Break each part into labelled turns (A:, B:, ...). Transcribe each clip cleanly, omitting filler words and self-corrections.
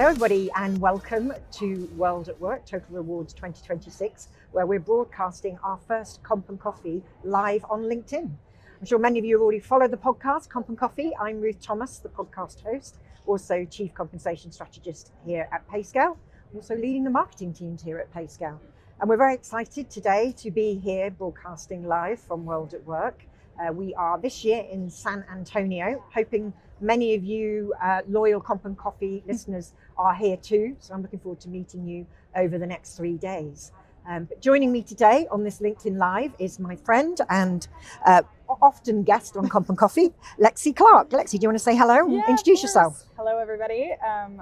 A: Hello everybody and welcome to World at Work Total Rewards 2026, where we're broadcasting our first Comp and Coffee live on LinkedIn. I'm sure many of you have already followed the podcast Comp and Coffee. I'm Ruth Thomas, the podcast host, also Chief Compensation Strategist here at PayScale, also leading the marketing teams here at PayScale. And we're very excited today to be here broadcasting live from World at Work. We are this year in San Antonio, hoping many of you loyal Comp and Coffee listeners are here too. So I'm looking forward to meeting you over the next 3 days. But joining me today on this LinkedIn Live is my friend and often guest on Comp and Coffee, Lexi Clark. Lexi, do you want to say hello and introduce yourself?
B: Hello, everybody.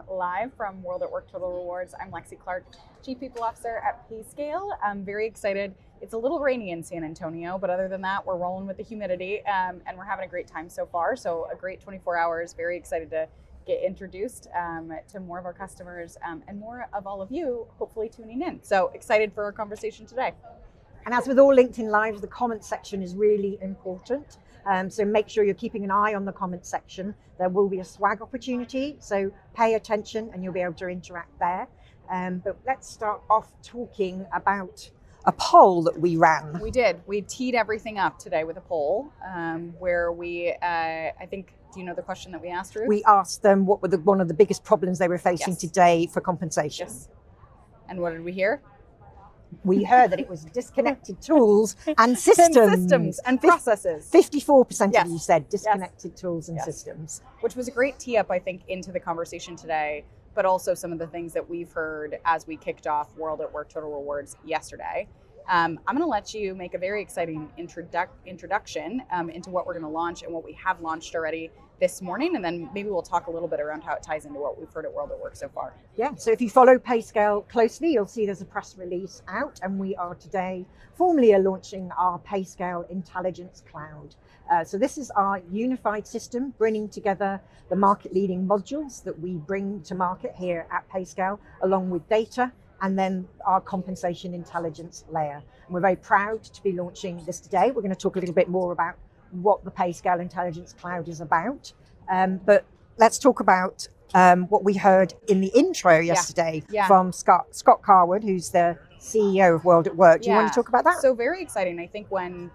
B: Live from World at Work Total Rewards. I'm Lexi Clark, Chief People Officer at PayScale. I'm very excited. It's a little rainy in San Antonio, but other than that, we're rolling with the humidity and we're having a great time so far. So a great 24 hours. Very excited to get introduced to more of our customers and more of all of you hopefully tuning in. So excited for our conversation today.
A: And as with all LinkedIn Lives, the comment section is really important. So make sure you're keeping an eye on the comment section. There will be a swag opportunity, so pay attention and you'll be able to interact there. But let's start off talking about a poll that we ran.
B: We did. We teed everything up today with a poll where we, I think, do you know the question that we asked, Ruth?
A: We asked them what were one of the biggest problems they were facing today for compensation.
B: Yes. And what did we hear?
A: We heard that it was disconnected tools and systems.
B: And processes.
A: 54% of you said disconnected tools and systems.
B: Which was a great tee up, I think, into the conversation today, but also some of the things that we've heard as we kicked off World at Work Total Rewards yesterday. I'm going to let you make a very exciting introduction into what we're going to launch and what we have launched already this morning, and then maybe we'll talk a little bit around how it ties into what we've heard at World at Work so far.
A: Yeah, so if you follow PayScale closely, you'll see there's a press release out, and we are today formally launching our PayScale Intelligence Cloud. So this is our unified system bringing together the market-leading modules that we bring to market here at PayScale, along with data, and then our compensation intelligence layer. And we're very proud to be launching this today. We're going to talk a little bit more about what the PayScale Intelligence Cloud is about. But let's talk about what we heard in the intro yesterday from Scott Carwood, who's the CEO of World at Work. Do you want to talk about that?
B: So very exciting. I think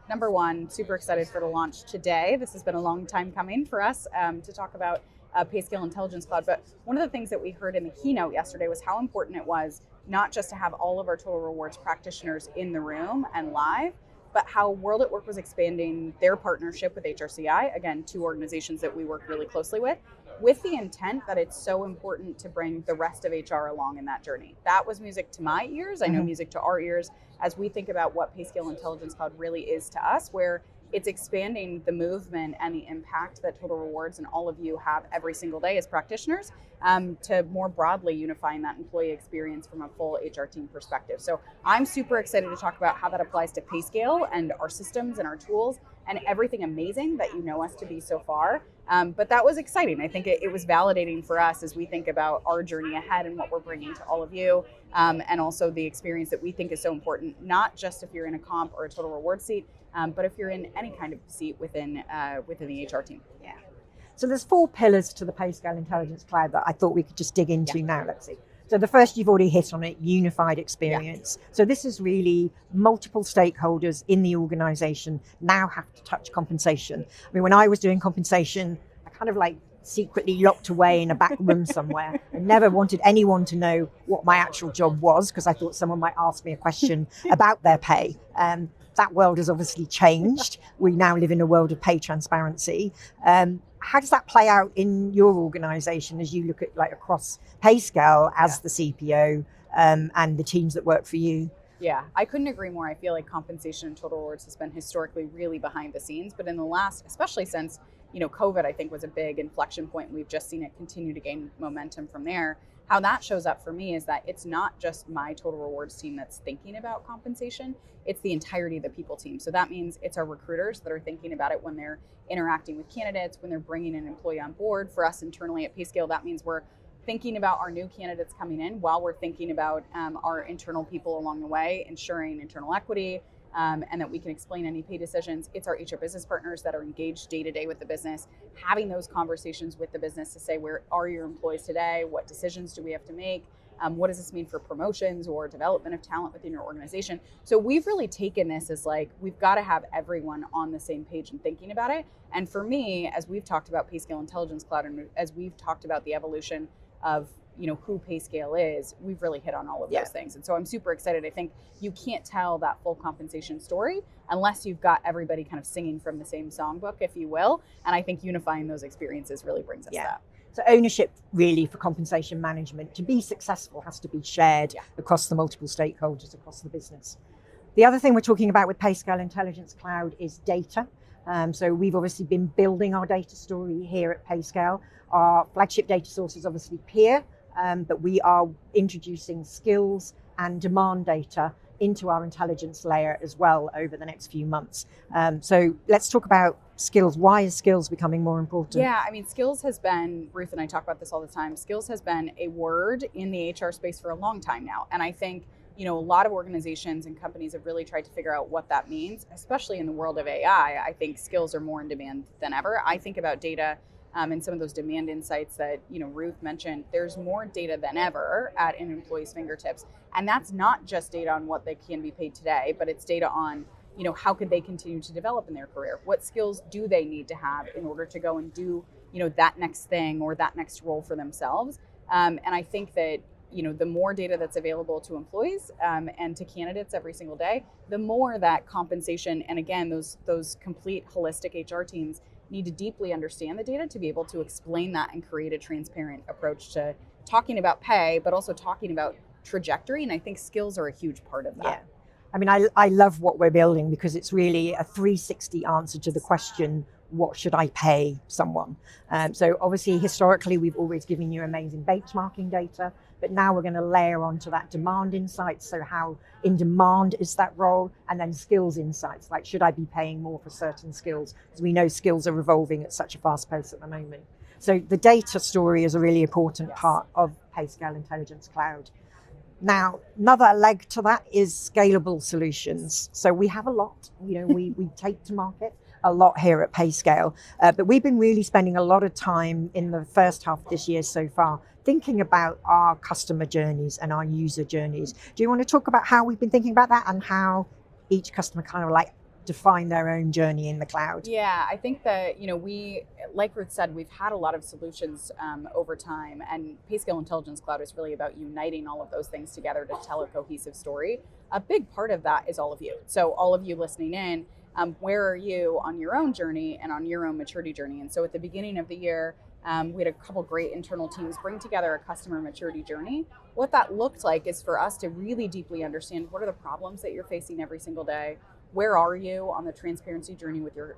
B: number one, super excited for the launch today. This has been a long time coming for us to talk about PayScale Intelligence Cloud. But one of the things that we heard in the keynote yesterday was how important it was not just to have all of our Total Rewards practitioners in the room and live, but how World at Work was expanding their partnership with HRCI, again, two organizations that we work really closely with the intent that it's so important to bring the rest of HR along in that journey. That was music to my ears. I know music to our ears as we think about what PayScale Intelligence Cloud really is to us, where it's expanding the movement and the impact that Total Rewards and all of you have every single day as practitioners to more broadly unifying that employee experience from a full HR team perspective. So I'm super excited to talk about how that applies to PayScale and our systems and our tools and everything amazing that you know us to be so far. But that was exciting. I think it was validating for us as we think about our journey ahead and what we're bringing to all of you, and also the experience that we think is so important, not just if you're in a comp or a Total Reward seat, but if you're in any kind of seat within the HR team.
A: Yeah. So there's 4 pillars to the PayScale Intelligence Cloud that I thought we could just dig into now. Let's see. So the first, you've already hit on it, unified experience. Yeah. So this is really multiple stakeholders in the organization now have to touch compensation. I mean, when I was doing compensation, I kind of secretly locked away in a back room somewhere. I never wanted anyone to know what my actual job was because I thought someone might ask me a question about their pay. That world has obviously changed. We now live in a world of pay transparency. How does that play out in your organization as you look at across PayScale as the CPO and the teams that work for you?
B: Yeah, I couldn't agree more. I feel like compensation and Total Rewards has been historically really behind the scenes, but in the last, especially since COVID, I think was a big inflection point. We've just seen it continue to gain momentum from there. How that shows up for me is that it's not just my Total Rewards team that's thinking about compensation, it's the entirety of the people team. So that means it's our recruiters that are thinking about it when they're interacting with candidates, when they're bringing an employee on board. For us internally at PayScale, that means we're thinking about our new candidates coming in while we're thinking about our internal people along the way, ensuring internal equity, and that we can explain any pay decisions. It's our HR business partners that are engaged day to day with the business, having those conversations with the business to say, where are your employees today? What decisions do we have to make? What does this mean for promotions or development of talent within your organization? So we've really taken this as like, we've got to have everyone on the same page and thinking about it. And for me, as we've talked about PayScale Intelligence Cloud, and as we've talked about the evolution of who PayScale is, we've really hit on all of those things. And so I'm super excited. I think you can't tell that full compensation story unless you've got everybody kind of singing from the same songbook, if you will. And I think unifying those experiences really brings us that.
A: So ownership really for compensation management to be successful has to be shared across the multiple stakeholders across the business. The other thing we're talking about with PayScale Intelligence Cloud is data. So we've obviously been building our data story here at PayScale. Our flagship data source is obviously Peer, but we are introducing skills and demand data into our intelligence layer as well over the next few months. So let's talk about skills. Why is skills becoming more important?
B: Yeah, I mean, skills has been, Ruth and I talk about this all the time, skills has been a word in the HR space for a long time now. And I think, a lot of organizations and companies have really tried to figure out what that means, especially in the world of AI. I think skills are more in demand than ever. I think about data and some of those demand insights that, Ruth mentioned. There's more data than ever at an employee's fingertips. And that's not just data on what they can be paid today, but it's data on, how could they continue to develop in their career? What skills do they need to have in order to go and do, that next thing or that next role for themselves? And I think that, the more data that's available to employees and to candidates every single day, the more that compensation, and again, those complete holistic HR teams need to deeply understand the data to be able to explain that and create a transparent approach to talking about pay, but also talking about trajectory. And I think skills are a huge part of that.
A: Yeah. I mean, I love what we're building because it's really a 360 answer to the question, what should I pay someone? So obviously, historically, we've always given you amazing benchmarking data, but now we're going to layer onto that demand insights. So how in demand is that role? And then skills insights, like should I be paying more for certain skills? Because we know skills are evolving at such a fast pace at the moment. So the data story is a really important part of PayScale Intelligence Cloud. Now, another leg to that is scalable solutions. So we have a lot, we take to market a lot here at PayScale, but we've been really spending a lot of time in the first half of this year so far thinking about our customer journeys and our user journeys. Do you want to talk about how we've been thinking about that and how each customer kind of define their own journey in the cloud?
B: Yeah, I think that, we, like Ruth said, we've had a lot of solutions over time, and PayScale Intelligence Cloud is really about uniting all of those things together to tell a cohesive story. A big part of that is all of you. So all of you listening in, where are you on your own journey and on your own maturity journey? And so at the beginning of the year, we had a couple great internal teams bring together a customer maturity journey. What that looked like is for us to really deeply understand what are the problems that you're facing every single day. Where are you on the transparency journey with your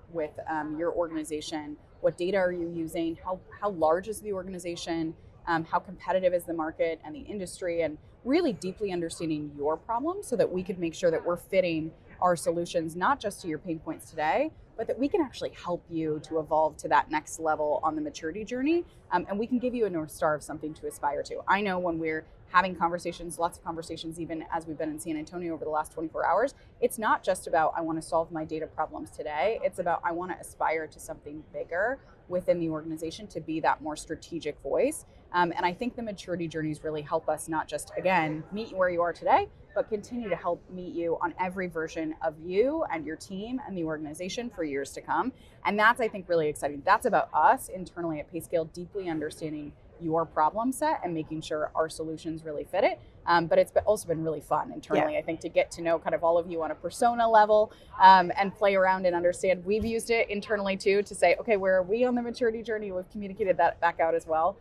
B: organization? What data are you using? How large is the organization? How competitive is the market and the industry? And really deeply understanding your problems so that we could make sure that we're fitting our solutions not just to your pain points today, but that we can actually help you to evolve to that next level on the maturity journey. And we can give you a North Star of something to aspire to. I know when we're having conversations, lots of conversations, even as we've been in San Antonio over the last 24 hours, it's not just about, I want to solve my data problems today. It's about, I want to aspire to something bigger within the organization to be that more strategic voice. And I think the maturity journeys really help us not just, again, meet you where you are today, but continue to help meet you on every version of you and your team and the organization for years to come. And that's, I think, really exciting. That's about us internally at PayScale, deeply understanding your problem set and making sure our solutions really fit it. But it's also been really fun internally, I think, to get to know kind of all of you on a persona level and play around and understand. We've used it internally too to say, okay, where are we on the maturity journey? We've communicated that back out as well.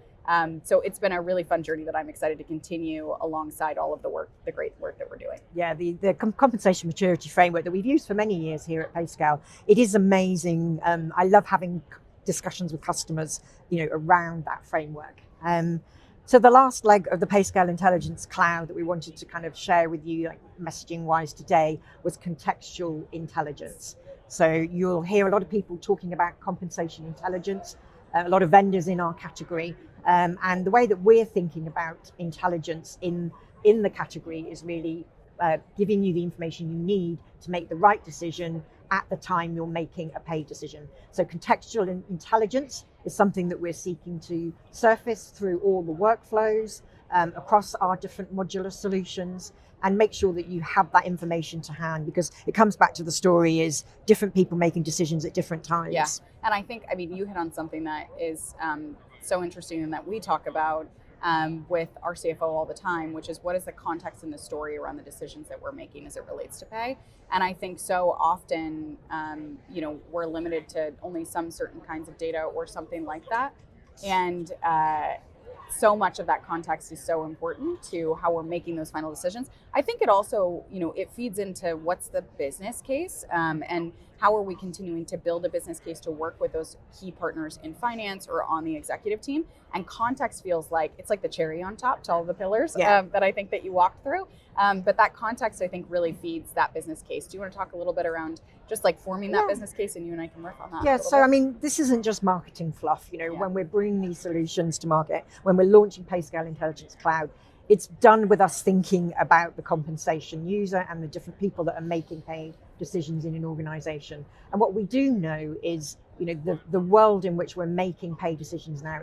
B: So it's been a really fun journey that I'm excited to continue alongside all of the great work that we're doing.
A: Yeah, the compensation maturity framework that we've used for many years here at PayScale, it is amazing. I love having discussions with customers, around that framework. So the last leg of the PayScale Intelligence Cloud that we wanted to kind of share with you, messaging wise today, was contextual intelligence. So you'll hear a lot of people talking about compensation intelligence, a lot of vendors in our category. And the way that we're thinking about intelligence in the category is really giving you the information you need to make the right decision at the time you're making a paid decision. So contextual intelligence is something that we're seeking to surface through all the workflows across our different modular solutions, and make sure that you have that information to hand, because it comes back to the story is different people making decisions at different times.
B: Yeah, and I think, you hit on something that is so interesting and that we talk about with our CFO all the time, which is what is the context and the story around the decisions that we're making as it relates to pay. And I think so often, we're limited to only some certain kinds of data or something like that. And so much of that context is so important to how we're making those final decisions. I think it also, it feeds into what's the business case, and how are we continuing to build a business case to work with those key partners in finance or on the executive team. And context feels like it's like the cherry on top to all the pillars that I think that you walked through. But that context, I think, really feeds that business case. Do you want to talk a little bit around just like forming that business case, and you and I can riff on that?
A: Yeah, so this isn't just marketing fluff. When we're bringing these solutions to market, when we're launching PayScale Intelligence Cloud, it's done with us thinking about the compensation user and the different people that are making paid decisions in an organization. And what we do know is, the world in which we're making pay decisions now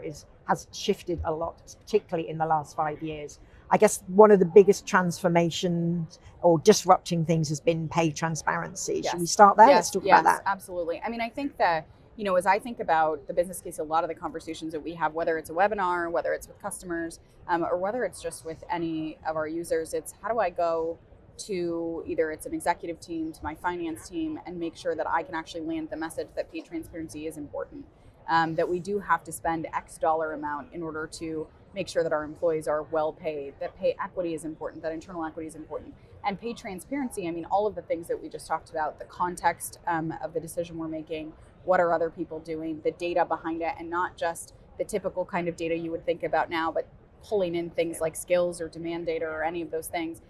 A: has shifted a lot, particularly in the last 5 years. I guess one of the biggest transformations or disrupting things has been pay transparency.
B: Yes.
A: Should we start there?
B: Yes,
A: Let's talk about that.
B: Absolutely. I think that, as I think about the business case, a lot of the conversations that we have, whether it's a webinar, whether it's with customers, or whether it's just with any of our users, it's how do I go to either it's an executive team, to my finance team, and make sure that I can actually land the message that pay transparency is important, that we do have to spend X dollar amount in order to make sure that our employees are well paid, that pay equity is important, that internal equity is important. And pay transparency, all of the things that we just talked about, the context of the decision we're making, what are other people doing, the data behind it, and not just the typical kind of data you would think about now, but pulling in things like skills or demand data or any of those things.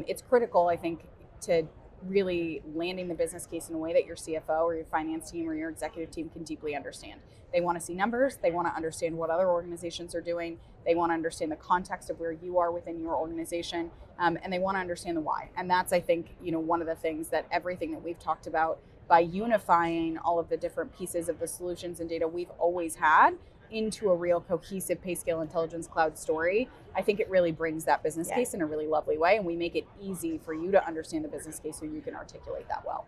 B: It's critical, I think, to really landing the business case in a way that your CFO or your finance team or your executive team can deeply understand. They want to see numbers. They want to understand what other organizations are doing. They want to understand the context of where you are within your organization, and they want to understand the why. And that's, I think, one of the things that everything that we've talked about, by unifying all of the different pieces of the solutions and data we've always had into a real cohesive PayScale Intelligence Cloud story, I think it really brings that business case in a really lovely way, and we make it easy for you to understand the business case so you can articulate that well.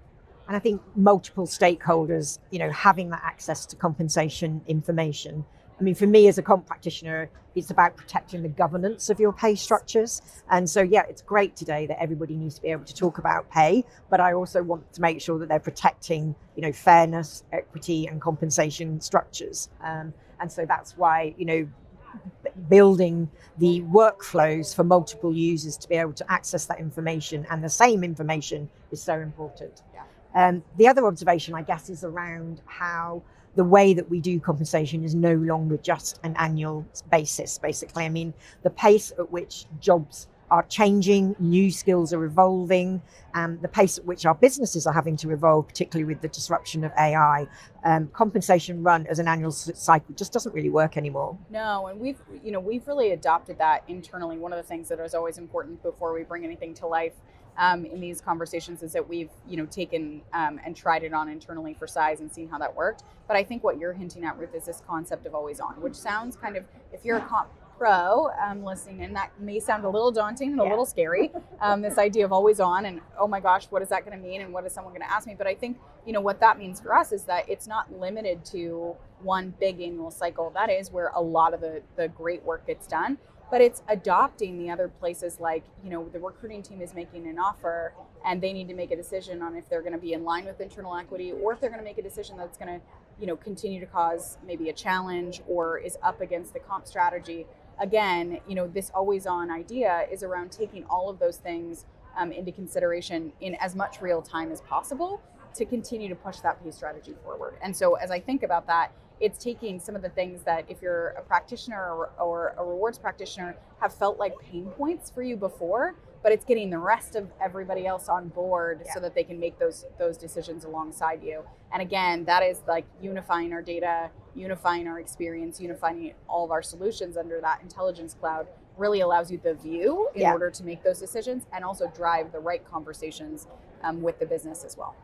A: And I think multiple stakeholders, having that access to compensation information. For me as a comp practitioner, it's about protecting the governance of your pay structures. And so, it's great today that everybody needs to be able to talk about pay, but I also want to make sure that they're protecting, fairness, equity, and compensation structures. And so that's why, building the workflows for multiple users to be able to access that information and the same information is so important. The other observation, I guess, is around how the way that we do compensation is no longer just an annual basis, basically. The pace at which jobs are changing, new skills are evolving, the pace at which our businesses are having to evolve, particularly with the disruption of AI, compensation run as an annual cycle just doesn't really work anymore.
B: No, and we've really adopted that internally. One of the things that is always important before we bring anything to life in these conversations is that we've taken and tried it on internally for size and seen how that worked. But I think what you're hinting at, Ruth, is this concept of always on, which sounds kind of, if you're a comp pro listening in, that may sound a little daunting and a little scary, this idea of always on, and oh my gosh, what is that going to mean, and what is someone going to ask me? But I think what that means for us is that it's not limited to one big annual cycle. That is where a lot of the great work gets done, but it's adopting the other places, like the recruiting team is making an offer and they need to make a decision on if they're going to be in line with internal equity, or if they're going to make a decision that's going to continue to cause maybe a challenge or is up against the comp strategy. Again, this always on idea is around taking all of those things into consideration in as much real time as possible to continue to push that pay strategy forward. And so as I think about that, it's taking some of the things that, if you're a practitioner or a rewards practitioner, have felt like pain points for you before, but it's getting the rest of everybody else on board so that they can make those decisions alongside you. And again, that is like unifying our data, unifying our experience, unifying all of our solutions under that intelligence cloud really allows you the view in
A: Yeah.
B: order to make those decisions and also drive the right conversations with the business as well.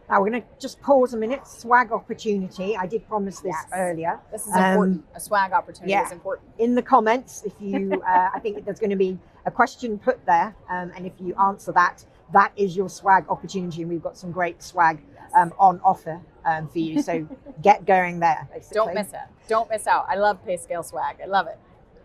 A: Now we're going to just pause a minute. Swag opportunity. I did promise this
B: Yes.
A: earlier.
B: This is important. A swag opportunity
A: yeah.
B: is important.
A: In the comments, if you, I think there's going to be a question put there, and if you answer that, that is your swag opportunity, and we've got some great swag on offer for you. So get going there. Basically.
B: Don't miss it. Don't miss out. I love PayScale swag. I love it.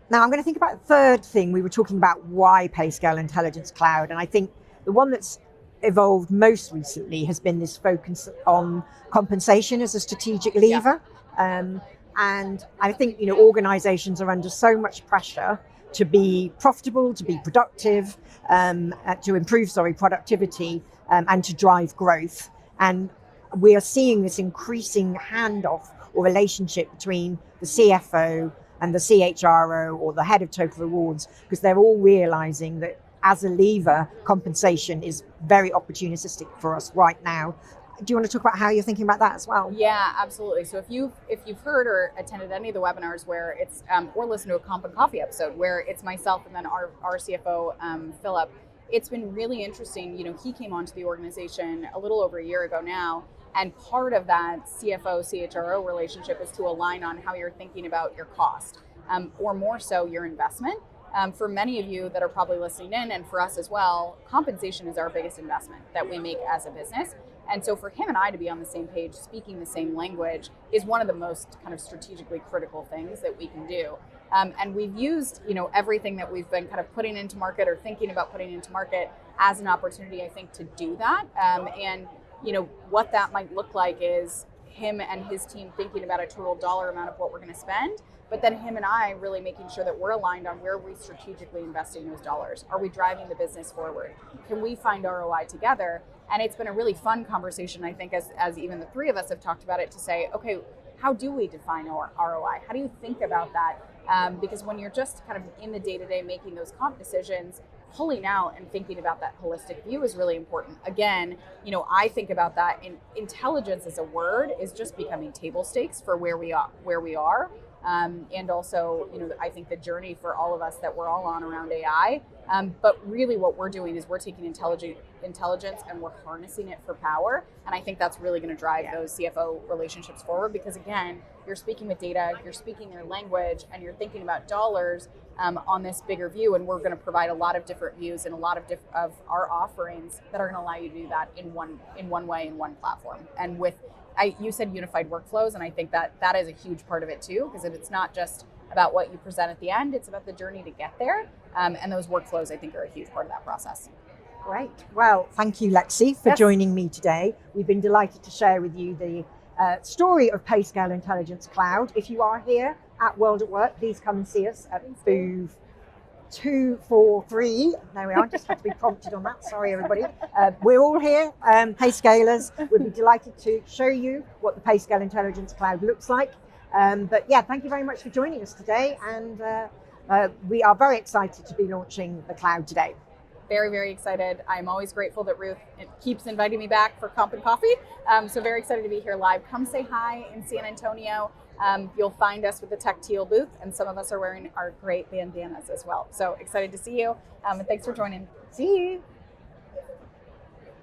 A: Now I'm going to think about the third thing. We were talking about why PayScale Intelligence Cloud, and I think the one that's evolved most recently has been this focus on compensation as a strategic lever. And I think, organizations are under so much pressure to be profitable, to be productive, to improve, productivity, and to drive growth. And we are seeing this increasing handoff or relationship between the CFO and the CHRO or the head of Total Rewards, because they're all realizing that as a lever, compensation is very opportunistic for us right now. Do you want to talk about how you're thinking about that as well?
B: Yeah, absolutely. So if you've heard or attended any of the webinars where it's or listened to a Comp and Coffee episode where it's myself and then our CFO Philip, it's been really interesting. He came onto the organization a little over a year ago now, and part of that CFO CHRO relationship is to align on how you're thinking about your cost, or more so your investment. For many of you that are probably listening in, and for us as well, compensation is our biggest investment that we make as a business. And so for him and I to be on the same page, speaking the same language, is one of the most kind of strategically critical things that we can do. And we've used, everything that we've been kind of putting into market or thinking about putting into market as an opportunity, I think, to do that. And what that might look like is him and his team thinking about a total dollar amount of what we're going to spend, but then him and I really making sure that we're aligned on where we strategically investing those dollars. Are we driving the business forward? Can we find ROI together? And it's been a really fun conversation, I think, as even the three of us have talked about it, to say, okay, how do we define our ROI? How do you think about that? Because when you're just kind of in the day-to-day making those comp decisions, pulling out and thinking about that holistic view is really important. Again, I think about that in intelligence as a word is just becoming table stakes for where we are. And also, I think the journey for all of us that we're all on around AI. But really what we're doing is we're taking intelligence and we're harnessing it for power. And I think that's really going to drive those CFO relationships forward, because again, you're speaking with data, you're speaking their language, and you're thinking about dollars on this bigger view. And we're going to provide a lot of different views and a lot of our offerings that are going to allow you to do that in one way, in one platform. And you said unified workflows, and I think that is a huge part of it too, because if it's not just about what you present at the end, it's about the journey to get there. And those workflows, I think, are a huge part of that process.
A: Great. Well, thank you, Lexi, for joining me today. We've been delighted to share with you the story of PayScale Intelligence Cloud. If you are here at World at Work, please come and see us at booth 243. There we are, just had to be prompted on that. Sorry, everybody. We're all here, PayScalers. We'd be delighted to show you what the PayScale Intelligence Cloud looks like. But yeah, thank you very much for joining us today. And we are very excited to be launching the cloud today.
B: Very, very excited. I'm always grateful that Ruth keeps inviting me back for Comp and Coffee. So very excited to be here live. Come say hi in San Antonio. You'll find us with the Tech Teal booth, and some of us are wearing our great bandanas as well. So excited to see you, and thanks for joining.
A: See you.